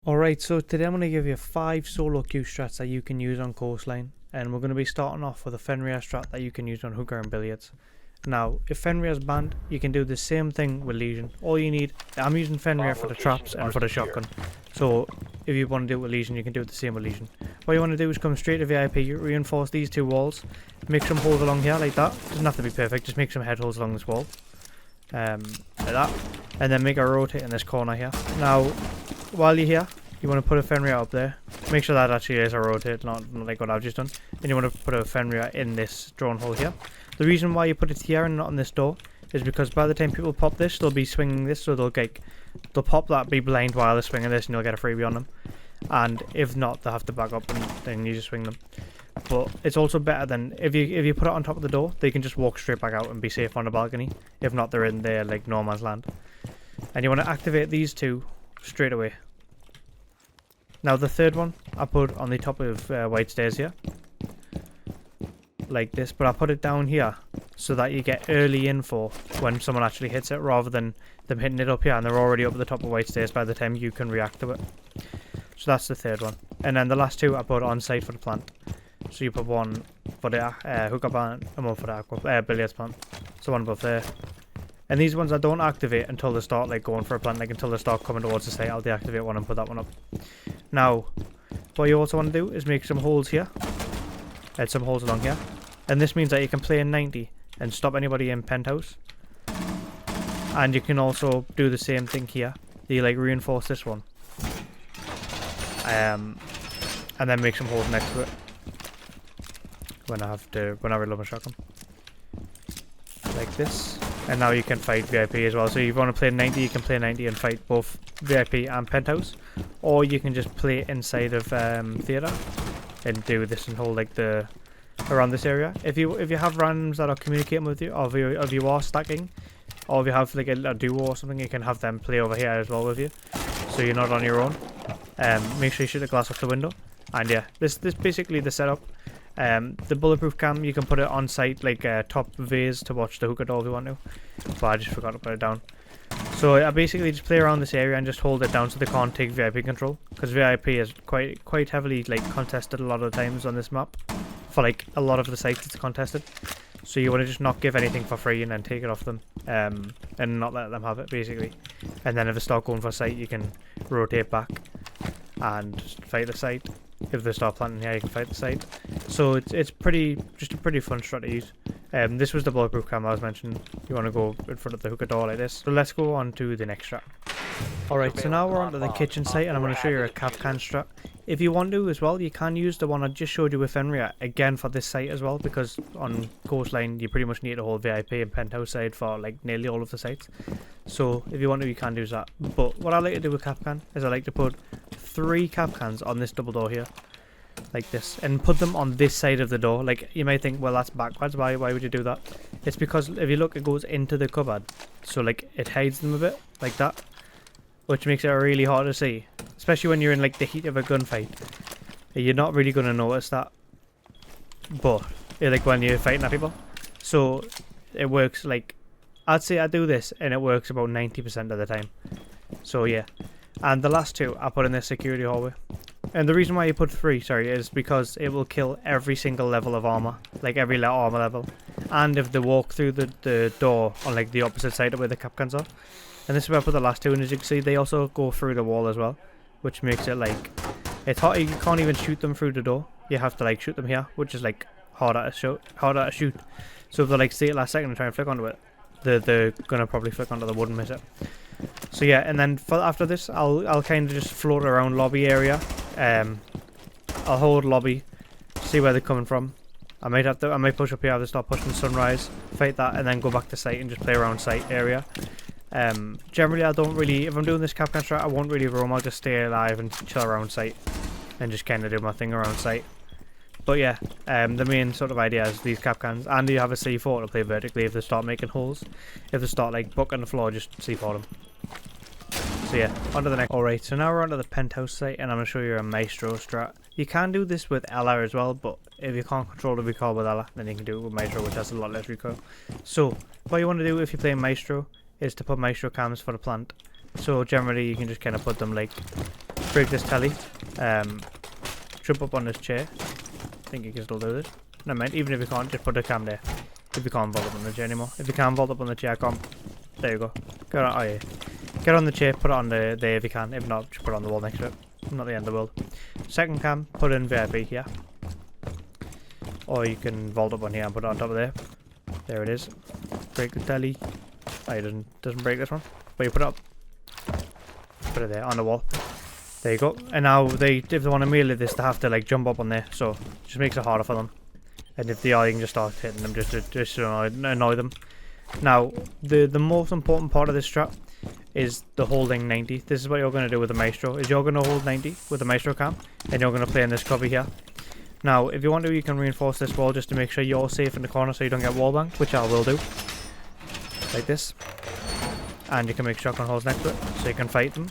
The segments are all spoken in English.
Alright, so today I'm going to give you 5 solo queue strats that you can use on Coastline, and we're going to be starting off with a Fenrir strat that you can use on Hookah and Billiards. Now, if Fenrir is banned, you can do the same thing with Legion. All you need, I'm using Fenrir for the traps and for the shotgun, so if you want to do it with Legion, you can do it the same with Legion. What you want to do is come straight to VIP, reinforce these 2 walls, make some holes along here like that. Doesn't have to be perfect, just make some head holes along this wall, like that, and then make a rotate in this corner here. Now, while you're here, you want to put a Fenrir up there. Make sure that actually is a rotate, not like what I've just done. And you want to put a Fenrir in this drawn hole here. The reason why you put it here and not on this door is because by the time people pop this, they'll be swinging this, so they'll pop that, be blind while they're swinging this, and you'll get a freebie on them. And if not, they'll have to back up and then you just swing them. But it's also better than if you put it on top of the door, they can just walk straight back out and be safe on the balcony. If not, they're in there like no man's land. And you want to activate these 2 straight away. Now the third one I put on the top of white stairs here, like this, but I put it down here so that you get early info when someone actually hits it, rather than them hitting it up here and they're already up at the top of white stairs by the time you can react to it. So that's the third one. And then the last 2 I put on site for the plant. So you put one for the hookah plant and one for the billiards plant. So one above there. And these ones I don't activate until they start like going for a plant, like until they start coming towards the site. I'll deactivate one and put that one up. Now, what you also want to do is make some holes here, and some holes along here, and this means that you can play in 90 and stop anybody in Penthouse. And you can also do the same thing here. You like reinforce this one, and then make some holes next to it. When I reload my shotgun, like this. And now you can fight VIP as well. So if you want to play 90, you can play 90 and fight both VIP and Penthouse. Or you can just play inside of theatre and do this and hold like around this area. If you have randoms that are communicating with you, or if you are stacking, or if you have like a duo or something, you can have them play over here as well with you, so you're not on your own. Make sure you shoot the glass off the window. And yeah, this basically the setup. The bulletproof cam, you can put it on site, like top vase to watch the hookah door if you want to, but I just forgot to put it down. So I basically just play around this area and just hold it down so they can't take VIP control, because VIP is quite heavily like contested a lot of the times on this map. For like a lot of the sites it's contested, so you want to just not give anything for free and then take it off them, and not let them have it basically. And then if they start going for site, you can rotate back and fight the site. If they start planting here, you can fight the site. So it's just a pretty fun strat to use. This was the bulletproof cam I was mentioning. You want to go in front of the hookah door like this. So let's go on to the next strat. Alright, so now we're onto the kitchen site, and I'm going to show you a Kapkan strat. If you want to as well, you can use the one I just showed you with Fenrir again for this site as well, because on Coastline you pretty much need to hold VIP and Penthouse side for like nearly all of the sites. So if you want to, you can use that. But what I like to do with Kapkan is I like to put 3 Kapkans on this double door here, like this, and put them on this side of the door. Like, you might think, well, that's backwards, why would you do that? It's because if you look, it goes into the cupboard, so like it hides them a bit like that, which makes it really hard to see, especially when you're in like the heat of a gunfight. You're not really going to notice that, but like when you're fighting at people. So it works, like I'd say I do this and it works about 90% of the time. So yeah. And the last 2 I put in this security hallway. And the reason why you put 3, is because it will kill every single level of armor, like every armor level. And if they walk through the door on like the opposite side of where the Kapkans are. And this is where I put the last 2, and as you can see, they also go through the wall as well, which makes it like, it's hard, you can't even shoot them through the door. You have to like shoot them here, which is like harder to shoot. So if they like see it last second and try and flick onto it, they're gonna probably flick onto the wood and miss it. So yeah, and then after this, I'll kind of just float around lobby area. I'll hold lobby, see where they're coming from. I might push up here, they start pushing sunrise, fight that, and then go back to site and just play around site area. Generally I don't really, if I'm doing this Kapkan strat, I won't really roam. I'll just stay alive and chill around site and just kind of do my thing around site. But yeah, the main sort of idea is these Kapkans, and you have a C4 to play vertically if they start making holes. If they start like bucking the floor, just C4 them. So yeah, on to the next. Alright, so now we're onto the Penthouse site, and I'm going to show you a Maestro strat. You can do this with Ella as well, but if you can't control the recoil with Ella, then you can do it with Maestro, which has a lot less recoil. So what you want to do if you're playing Maestro is to put Maestro cams for the plant. So generally you can just kind of put them like break this telly, jump up on this chair. I think you can still do this. Never mind, even if you can't, just put the cam there. If you can't vault up on the chair anymore. If you can't vault up on the chair, come. There you go. Get on, oh yeah. Get on the chair, put it on there if you can. If not, just put it on the wall next to it. Not the end of the world. Second cam, put in VIP here. Or you can vault up on here and put it on top of there. There it is. Break the telly. Oh, it doesn't break this one. But you put it up. Put it there on the wall. There you go. And now if they want to melee this, they have to like jump up on there. So it just makes it harder for them. And if they are, you can just start hitting them just to annoy them. Now, the most important part of this strat is the holding 90. This is what you're going to do with the Maestro. Is you're going to hold 90 with the Maestro cam, and you're going to play in this cover here. Now, if you want to, you can reinforce this wall just to make sure you're safe in the corner so you don't get wall banged, which I will do. Like this. And you can make shotgun holes next to it, so you can fight them.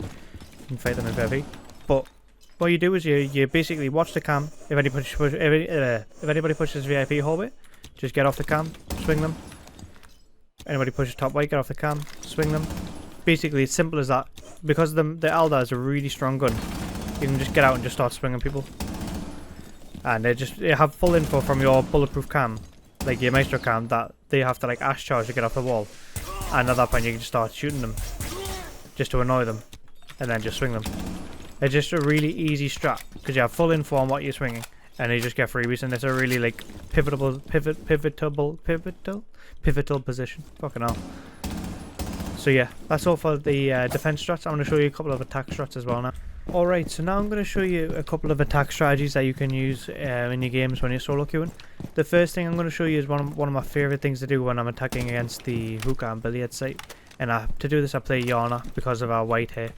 You can fight them in VIP. But what you do is you basically watch the cam. If anybody pushes VIP hallway, just get off the cam, swing them. Anybody pushes top white, get off the cam, swing them. Basically, it's simple as that. Because the Eldar is a really strong gun, you can just get out and just start swinging people. And they have full info from your bulletproof cam, like your Maestro cam, that they have to like ash charge to get off the wall. And at that point, you can just start shooting them, just to annoy them, and then just swing them. It's just a really easy strat because you have full info on what you're swinging, and you just get freebies, and it's a really like pivotal position. Fucking hell. So yeah, that's all for the defense strats. I'm going to show you a couple of attack strats as well now. Alright, so now I'm going to show you a couple of attack strategies that you can use in your games when you're solo queuing. The first thing I'm going to show you is one of my favourite things to do when I'm attacking against the hookah and billiard site. And to do this I play Yana because of our white hair,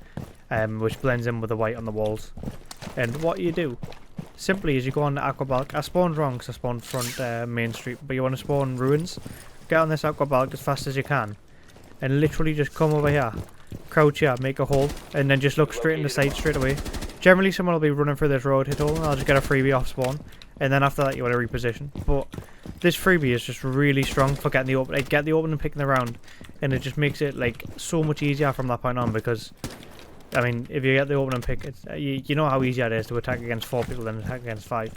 which blends in with the white on the walls. And what you do, simply, is you go on the aquabalk. I spawned wrong because I spawned front main street, but you want to spawn ruins. Get on this aquabalk as fast as you can, and literally just come over here, crouch here, make a hole, and then just look straight in the side straight away. Generally someone will be running through this road hit hole, and I'll just get a freebie off spawn, and then after that you want to reposition. But this freebie is just really strong for getting the open, get the open and picking the round, and it just makes it like so much easier from that point on. Because I mean, if you get the open and pick, it's, you know how easy it is to attack against 4 people than attack against 5.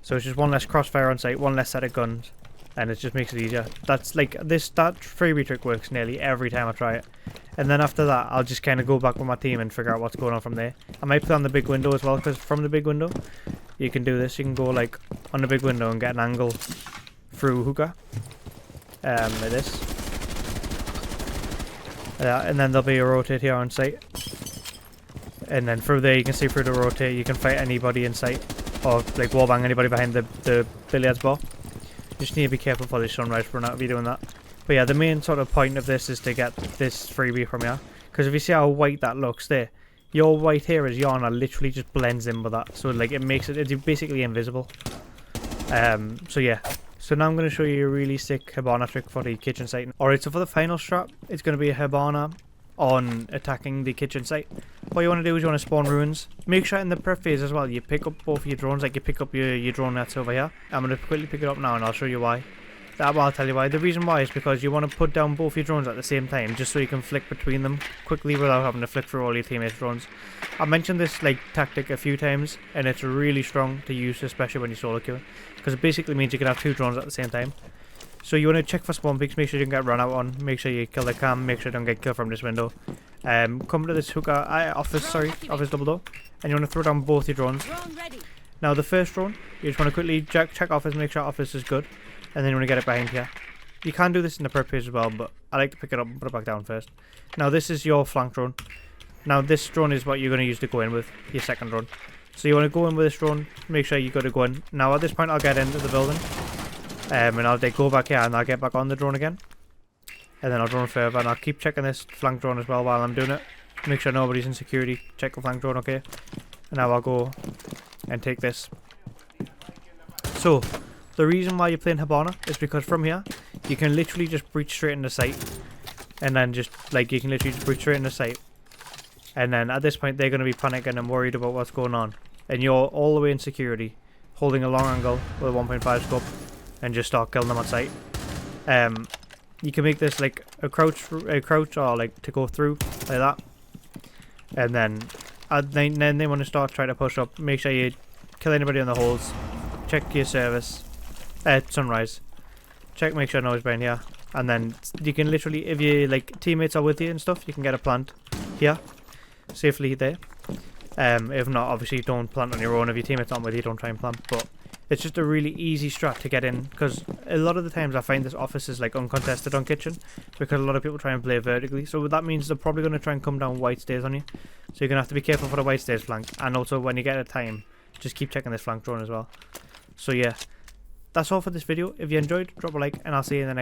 So it's just one less crossfire on sight, one less set of guns, and it just makes it easier. That's like that freebie trick works nearly every time I try it. And then after that, I'll just kind of go back with my team and figure out what's going on from there. I might play on the big window as well, because from the big window, you can do this. You can go like on the big window and get an angle through hookah. Like this. And then there'll be a rotate here on sight. And then through there, you can see through the rotate, you can fight anybody in sight, or like wallbang anybody behind the billiards ball. You just need to be careful for the sunrise run out if you're doing that. But yeah, the main sort of point of this is to get this freebie from here. Because if you see how white that looks there, your white here is Yana literally just blends in with that. So like it's basically invisible. So yeah. So now I'm going to show you a really sick Hibana trick for the kitchen site. Alright, so for the final strat, it's going to be a Hibana on attacking the kitchen site. What you want to do is you want to spawn ruins. Make sure in the prep phase as well, you pick up both your drones, like you pick up your drone that's over here. I'm going to quickly pick it up now and I'll show you why. I'll tell you why. The reason why is because you want to put down both your drones at the same time, just so you can flick between them quickly without having to flick through all your teammates' drones. I've mentioned this like tactic a few times, and it's really strong to use, especially when you're solo queuing, because it basically means you can have 2 drones at the same time. So you want to check for spawn peaks, make sure you don't get run out on, make sure you kill the cam, make sure you don't get killed from this window. Come to this hookah office double door, and you want to throw down both your drones. Now the first drone, you just want to quickly check office, make sure office is good. And then you want to get it behind here. You can do this in the prep phase as well, but I like to pick it up and put it back down first. Now this is your flank drone. Now this drone is what you're going to use to go in with your second drone. So you want to go in with this drone, make sure you got to go in. Now at this point I'll get into the building. And I'll go back here and I'll get back on the drone again. And then I'll drone further and I'll keep checking this flank drone as well while I'm doing it. Make sure nobody's in security. Check the flank drone, okay. And now I'll go and take this. So the reason why you're playing Hibana is because from here, you can literally just breach straight into sight. And then just, like, you can literally just breach straight into sight. And then at this point, they're going to be panicking and worried about what's going on. And you're all the way in security, holding a long angle with a 1.5 scope, and just start killing them on sight. You can make this like a crouch or like to go through, like that. And then and then they want to start trying to push up. Make sure you kill anybody on the holes. Check your service. Sunrise. Make sure no one's behind here. And then you can literally, if your like teammates are with you and stuff, you can get a plant here. Safely there. If not, obviously don't plant on your own. If your teammates aren't with you, don't try and plant. But it's just a really easy strat to get in, because a lot of the times I find this office is like uncontested on kitchen, because a lot of people try and play vertically. So that means they're probably going to try and come down white stairs on you. So you're going to have to be careful for the white stairs flank. And also when you get a time, just keep checking this flank drone as well. So yeah, that's all for this video. If you enjoyed, drop a like, and I'll see you in the next